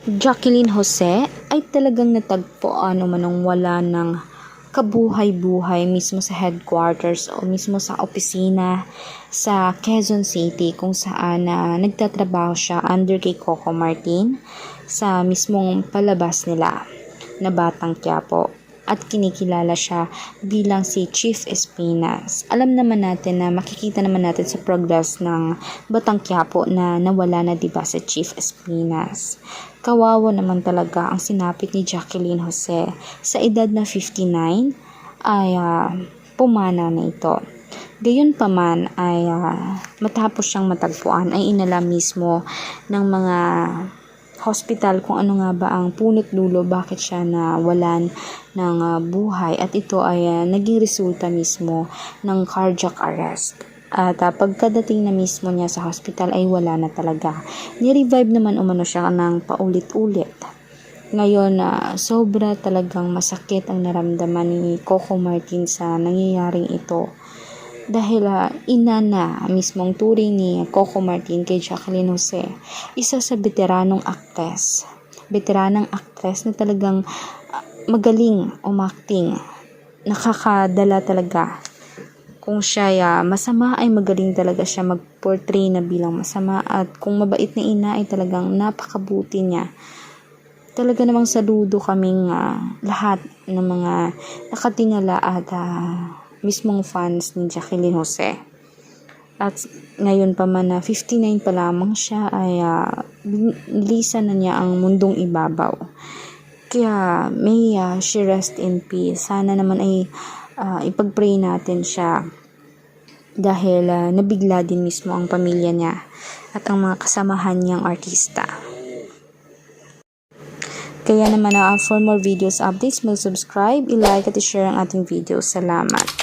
Jacqueline Jose ay talagang natagpuan manong wala ng kabuhay-buhay mismo sa headquarters o mismo sa opisina sa Quezon City kung saan nagtatrabaho siya under kay Coco Martin sa mismong palabas nila na Batang Quiapo at kinikilala siya bilang si Chief Espinas. Alam naman natin na makikita naman natin sa progress ng Batang Quiapo na nawala na diba si Chief Espinas. Kawawa naman talaga ang sinapit ni Jacqueline Jose. Sa edad na 59 ay pumana na ito. Gayunpaman ay matapos siyang matagpuan ay inala mismo ng mga hospital kung ano nga ba ang punot dulo bakit siya nawalan ng buhay at ito ay naging resulta mismo ng cardiac arrest. At pagkadating na mismo niya sa hospital ay wala na talaga. Ni-revive naman umano siya ng paulit-ulit. Ngayon, sobra talagang masakit ang naramdaman ni Coco Martin sa nangyayaring ito. Dahil ina na mismong turing ni Coco Martin kay Jacqueline Jose, isa sa veteranang aktres na talagang magaling umakting, nakakadala talaga. Kung siya masama ay magaling talaga siya mag-portray na bilang masama at kung mabait na ina ay talagang napakabuti niya. Talaga namang saludo kaming lahat ng mga nakatingala at mismong fans ni Jacqueline Jose. At ngayon pa man na 59 pa lamang siya ay nilisan na niya ang mundong ibabaw. Kaya may she rest in peace. Sana naman ay ipag-pray natin siya dahil nabigla din mismo ang pamilya niya at ang mga kasamahan niyang artista. Kaya naman for more videos updates, mag-subscribe, i-like at i-share ang ating video. Salamat!